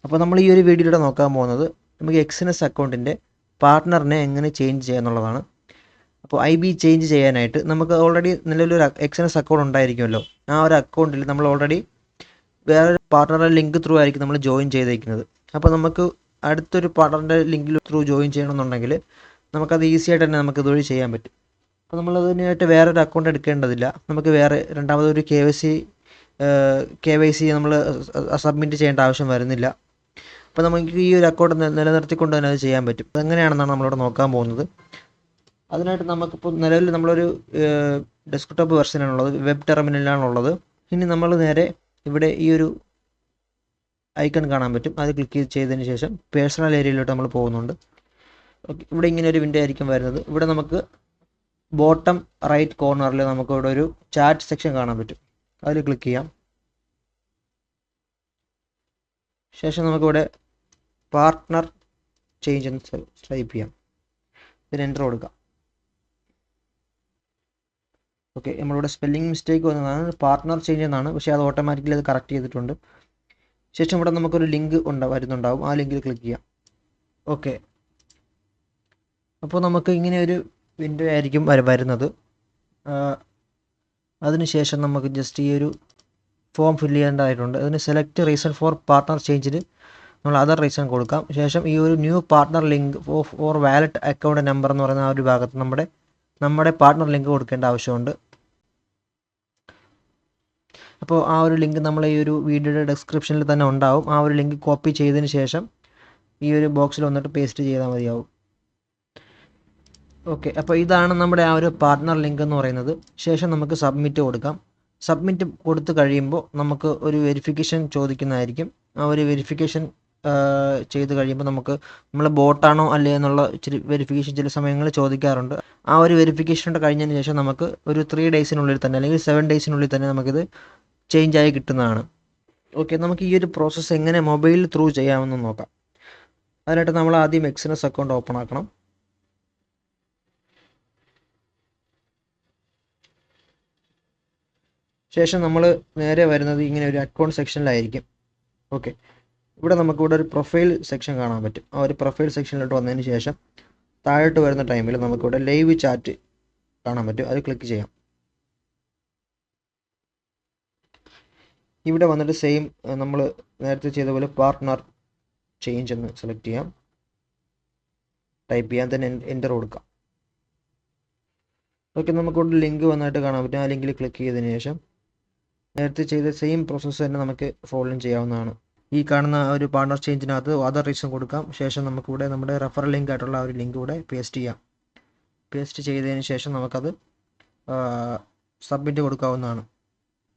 അപ്പോൾ നമ്മൾ ഈ ഒരു വീഡിയോയിലൂടെ നോക്കാൻ പോകുന്നത് നമുക്ക് എക്സിനസ് അക്കൗണ്ടിൻ്റെ പാർട്ട്ണറിനെ എങ്ങനെ ചേഞ്ച് ചെയ്യുക എന്നുള്ളതാണ്. അപ്പോൾ IB ചേഞ്ച് ചെയ്യാനായിട്ട് നമുക്ക് ഓൾറെഡി നിലവിലൊരു എക്സിനസ് അക്കൗണ്ട് ഉണ്ടായിരിക്കുമല്ലോ. ആ ഒരു അക്കൗണ്ടിൽ നമ്മൾ ഓൾറെഡി വേറൊരു പാർട്ട്ണറുടെ ലിങ്ക് ത്രൂ ആയിരിക്കും നമ്മൾ ജോയിൻ ചെയ്തേക്കുന്നത്. അപ്പോൾ നമുക്ക് അടുത്തൊരു പാർട്ട്ണറുടെ ലിങ്കിൽ ത്രൂ ജോയിൻ ചെയ്യണമെന്നുണ്ടെങ്കിൽ നമുക്കത് ഈസി ആയിട്ട് തന്നെ നമുക്ക് ഇതുവഴി ചെയ്യാൻ പറ്റും. അപ്പോൾ നമ്മളതിനായിട്ട് വേറൊരു അക്കൗണ്ട് എടുക്കേണ്ടതില്ല. നമുക്ക് വേറെ രണ്ടാമതൊരു KYC നമ്മൾ സബ്മിറ്റ് ചെയ്യേണ്ട ആവശ്യം വരുന്നില്ല. അപ്പോൾ നമുക്ക് ഈ ഒരു അക്കൗണ്ട് നിലനിർത്തിക്കൊണ്ട് തന്നെ അത് ചെയ്യാൻ പറ്റും. അതെങ്ങനെയാണെന്നാണ് നമ്മളിവിടെ നോക്കാൻ പോകുന്നത്. അതിനായിട്ട് നമുക്കിപ്പോൾ നിലവിൽ നമ്മളൊരു ഡെസ്ക്ടോപ്പ് വെർഷനാണുള്ളത്, വെബ് ടെർമിനലാണുള്ളത്. ഇനി നമ്മൾ നേരെ ഇവിടെ ഈ ഒരു ഐക്കൺ കാണാൻ പറ്റും. അത് ക്ലിക്ക് ചെയ്തതിന് ശേഷം പേഴ്സണൽ ഏരിയയിലോട്ട് നമ്മൾ പോകുന്നുണ്ട്. ഇവിടെ ഇങ്ങനെ ഒരു വിൻഡോ ആയിരിക്കും വരുന്നത്. ഇവിടെ നമുക്ക് ബോട്ടം റൈറ്റ് കോർണറിൽ നമുക്ക് ഇവിടെ ഒരു ചാറ്റ് സെക്ഷൻ കാണാൻ പറ്റും. അതിൽ ക്ലിക്ക് ചെയ്യാം. ശേഷം നമുക്കിവിടെ പാർട്ട്ണർ ചേഞ്ച് എന്ന് ടൈപ്പ് ചെയ്യാം. ഇതിന് എൻ്റർ കൊടുക്കാം. ഓക്കെ, നമ്മളിവിടെ സ്പെല്ലിംഗ് മിസ്റ്റേക്ക് വന്നതാണ്, പാർട്ട്ണർ ചേഞ്ച് എന്നാണ്. പക്ഷേ അത് ഓട്ടോമാറ്റിക്കലി അത് കറക്റ്റ് ചെയ്തിട്ടുണ്ട്. ശേഷം ഇവിടെ നമുക്കൊരു ലിങ്ക് വരുന്നുണ്ടാവും. ആ ലിങ്കിൽ ക്ലിക്ക് ചെയ്യാം. ഓക്കെ, അപ്പോൾ നമുക്ക് ഇങ്ങനെ ഒരു വിൻഡോ ആയിരിക്കും വരുന്നത്. അതിനുശേഷം നമുക്ക് ജസ്റ്റ് ഈ ഒരു ഫോം ഫില്ല് ചെയ്യേണ്ടതായിട്ടുണ്ട്. അതിന് സെലക്ട് റീസൺ ഫോർ പാർട്ട്ണർ ചേഞ്ചിൽ നമ്മൾ അതർ റീസൺ കൊടുക്കാം. ശേഷം ഈ ഒരു new partner link for wallet account number എന്ന് പറയുന്ന ആ ഒരു ഭാഗത്ത് നമ്മുടെ പാർട്ട്ണർ ലിങ്ക് കൊടുക്കേണ്ട ആവശ്യമുണ്ട്. അപ്പോൾ ആ ഒരു ലിങ്ക് നമ്മൾ ഈ ഒരു വീഡിയോയുടെ ഡിസ്ക്രിപ്ഷനിൽ തന്നെ ഉണ്ടാവും. ആ ഒരു ലിങ്ക് കോപ്പി ചെയ്തതിന് ശേഷം ഈ ഒരു ബോക്സിൽ വന്നിട്ട് പേസ്റ്റ് ചെയ്താൽ മതിയാവും. ഓക്കെ, അപ്പോൾ ഇതാണ് നമ്മുടെ ആ ഒരു പാർട്ട്ണർ ലിങ്ക് എന്ന് പറയുന്നത്. ശേഷം നമുക്ക് സബ്മിറ്റ് കൊടുക്കാം. സബ്മിറ്റ് കൊടുത്തു കഴിയുമ്പോൾ നമുക്ക് ഒരു വെരിഫിക്കേഷൻ ചോദിക്കുന്നതായിരിക്കും. ആ ഒരു വെരിഫിക്കേഷൻ ചെയ്ത് കഴിയുമ്പോൾ നമ്മൾ ബോട്ടാണോ അല്ലേ എന്നുള്ള ഇച്ചിരി വെരിഫിക്കേഷൻ ചില സമയങ്ങളിൽ ചോദിക്കാറുണ്ട്. ആ ഒരു വെരിഫിക്കേഷൻ കഴിഞ്ഞതിന് ശേഷം നമുക്ക് ഒരു 3 ഡേയ്സിനുള്ളിൽ തന്നെ അല്ലെങ്കിൽ 7 ഡേയ്സിനുള്ളിൽ തന്നെ നമുക്കിത് ചേഞ്ച് ആയി കിട്ടുന്നതാണ്. ഓക്കെ, നമുക്ക് ഈ ഒരു പ്രോസസ്സ് എങ്ങനെ മൊബൈൽ ത്രൂ ചെയ്യാമെന്ന് നോക്കാം. അതിനായിട്ട് നമ്മൾ ആദ്യം എക്സിനസ് അക്കൗണ്ട് ഓപ്പൺ ആക്കണം. ശേഷം നമ്മൾ നേരെ വരുന്നത് ഇങ്ങനെ ഒരു അക്കൗണ്ട് സെക്ഷനിലായിരിക്കും. ഓക്കെ, ഇവിടെ നമുക്കിവിടെ ഒരു പ്രൊഫൈൽ സെക്ഷൻ കാണാൻ പറ്റും. ആ ഒരു പ്രൊഫൈൽ സെക്ഷനിലോട്ട് വന്നതിന് ശേഷം താഴോട്ട് വരുന്ന ടൈമിൽ നമുക്കിവിടെ ലൈവ് ചാറ്റ് കാണാൻ പറ്റും. അത് ക്ലിക്ക് ചെയ്യാം. ഇവിടെ വന്നിട്ട് സെയിം നമ്മൾ നേരത്തെ ചെയ്ത പോലെ പാർട്ട്ണർ ചേഞ്ച് എന്ന് സെലക്ട് ചെയ്യാം. ടൈപ്പ് ചെയ്യാൻ തന്നെ എൻ്റർ കൊടുക്കാം. ഓക്കെ, നമുക്കിവിടെ ലിങ്ക് വന്നിട്ട് കാണാൻ പറ്റും. ആ ലിങ്കിൽ ക്ലിക്ക് ചെയ്തതിന് ശേഷം നേരത്തെ ചെയ്ത സെയിം പ്രോസസ്സ് തന്നെ നമുക്ക് ഫോളോ ചെയ്യാവുന്നതാണ്. ഈ കാണുന്ന ഒരു പാർട്ട്ണർ ചേഞ്ചിനകത്ത് അതർ റീസൺ കൊടുക്കാം. ശേഷം നമുക്കിവിടെ നമ്മുടെ റെഫറൽ ലിങ്ക് ആയിട്ടുള്ള ആ ഒരു ലിങ്ക് കൂടെ പേസ്റ്റ് ചെയ്യാം. പേസ്റ്റ് ചെയ്തതിന് ശേഷം നമുക്കത് സബ്മിറ്റ് കൊടുക്കാവുന്നതാണ്.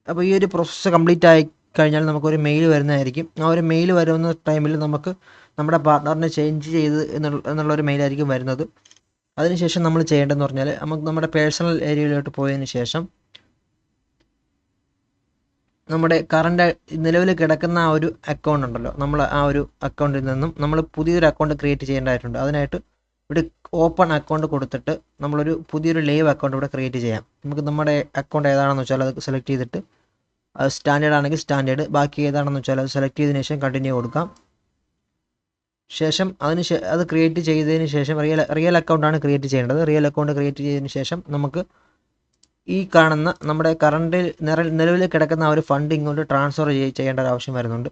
അപ്പോൾ ഈ ഒരു പ്രോസസ്സ് കംപ്ലീറ്റ് ആയി കഴിഞ്ഞാൽ നമുക്കൊരു മെയിൽ വരുന്നതായിരിക്കും. ആ ഒരു മെയിൽ വരുന്ന ടൈമിൽ നമുക്ക് നമ്മുടെ പാർട്ട്ണറിനെ ചേഞ്ച് ചെയ്ത് എന്നുള്ളൊരു മെയിലായിരിക്കും വരുന്നത്. അതിനുശേഷം നമ്മൾ ചെയ്യേണ്ടതെന്ന് പറഞ്ഞാൽ നമുക്ക് നമ്മുടെ പേഴ്സണൽ ഏരിയയിലോട്ട് പോയതിന് ശേഷം നമ്മുടെ കറണ്ട് നിലവിൽ കിടക്കുന്ന ആ ഒരു അക്കൗണ്ട് ഉണ്ടല്ലോ, നമ്മൾ ആ ഒരു അക്കൗണ്ടിൽ നിന്നും നമ്മൾ പുതിയൊരു അക്കൗണ്ട് ക്രിയേറ്റ് ചെയ്യേണ്ടതായിട്ടുണ്ട്. അതിനായിട്ട് ഇവിടെ ഓപ്പൺ അക്കൗണ്ട് കൊടുത്തിട്ട് നമ്മളൊരു പുതിയൊരു ലൈവ് അക്കൗണ്ട് ഇവിടെ ക്രിയേറ്റ് ചെയ്യാം. നമുക്ക് നമ്മുടെ അക്കൗണ്ട് ഏതാണെന്ന് വെച്ചാൽ അത് സെലക്ട് ചെയ്തിട്ട് അത് സ്റ്റാൻഡേർഡ് ആണെങ്കിൽ സ്റ്റാൻഡേർഡ്, ബാക്കി ഏതാണെന്ന് വെച്ചാൽ അത് സെലക്ട് ചെയ്തതിന് ശേഷം കണ്ടിന്യൂ കൊടുക്കാം. ശേഷം അത് ക്രിയേറ്റ് ചെയ്തതിന് ശേഷം റിയൽ അക്കൗണ്ടാണ് ക്രിയേറ്റ് ചെയ്യേണ്ടത്. റിയൽ അക്കൗണ്ട് ക്രിയേറ്റ് ചെയ്തതിന് ശേഷം നമുക്ക് ഈ കാണുന്ന നമ്മുടെ കറണ്ട് നിലവിൽ കിടക്കുന്ന ആ ഒരു ഫണ്ട് ഇങ്ങോട്ട് ട്രാൻസ്ഫർ ചെയ്യേണ്ട ഒരു ആവശ്യം വരുന്നുണ്ട്.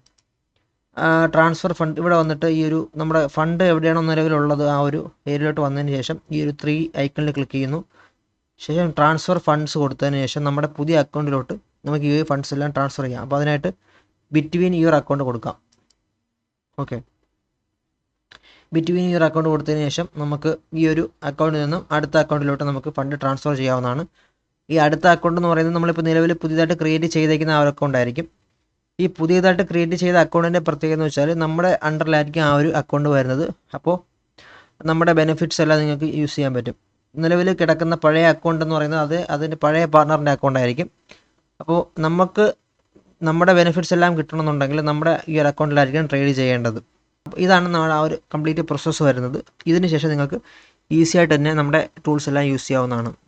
ട്രാൻസ്ഫർ ഫണ്ട് ഇവിടെ വന്നിട്ട് ഈ ഒരു നമ്മുടെ ഫണ്ട് എവിടെയാണോ നിലവിലുള്ളത് ആ ഒരു ഏരിയയിലോട്ട് വന്നതിന് ശേഷം ഈ ഒരു 3 ഐക്കണിൽ ക്ലിക്ക് ചെയ്യുന്നു. ശേഷം ട്രാൻസ്ഫർ ഫണ്ട്സ് കൊടുത്തതിന് ശേഷം നമ്മുടെ പുതിയ അക്കൗണ്ടിലോട്ട് നമുക്ക് ഈ ഫണ്ട്സ് എല്ലാം ട്രാൻസ്ഫർ ചെയ്യാം. അപ്പോൾ അതിനായിട്ട് ബിറ്റ്വീൻ യുവർ അക്കൗണ്ട് കൊടുക്കാം. ഓക്കെ, ബിറ്റ്വീൻ യുവർ അക്കൗണ്ട് കൊടുത്തതിന് ശേഷം നമുക്ക് ഈ ഒരു അക്കൗണ്ടിൽ നിന്നും അടുത്ത അക്കൗണ്ടിലോട്ട് നമുക്ക് ഫണ്ട് ട്രാൻസ്ഫർ ചെയ്യാവുന്നതാണ്. ഈ അടുത്ത അക്കൗണ്ട് എന്ന് പറയുന്നത് നമ്മളിപ്പോൾ നിലവിൽ പുതിയതായിട്ട് ക്രിയേറ്റ് ചെയ്തേക്കുന്ന ആ ഒരു അക്കൗണ്ട് ആയിരിക്കും. ഈ പുതിയതായിട്ട് ക്രിയേറ്റ് ചെയ്ത അക്കൗണ്ടിൻ്റെ പ്രത്യേകത എന്ന് വെച്ചാൽ നമ്മുടെ അണ്ടറിലായിരിക്കും ആ ഒരു അക്കൗണ്ട് വരുന്നത്. അപ്പോൾ നമ്മുടെ ബെനിഫിറ്റ്സ് എല്ലാം നിങ്ങൾക്ക് യൂസ് ചെയ്യാൻ പറ്റും. നിലവിൽ കിടക്കുന്ന പഴയ അക്കൗണ്ട് എന്ന് പറയുന്നത് അതിൻ്റെ പഴയ പാർട്ട്ണറിൻ്റെ അക്കൗണ്ട് ആയിരിക്കും. അപ്പോൾ നമുക്ക് നമ്മുടെ ബെനിഫിറ്റ്സ് എല്ലാം കിട്ടണമെന്നുണ്ടെങ്കിൽ നമ്മുടെ ഈ ഒരു അക്കൗണ്ടിലായിരിക്കും ട്രേഡ് ചെയ്യേണ്ടത്. അപ്പോൾ ഇതാണ് നമ്മുടെ ആ ഒരു കംപ്ലീറ്റ് പ്രോസസ്സ് വരുന്നത്. ഇതിന് ശേഷം നിങ്ങൾക്ക് ഈസി ആയിട്ട് തന്നെ നമ്മുടെ ടൂൾസ് എല്ലാം യൂസ് ചെയ്യാവുന്നതാണ്.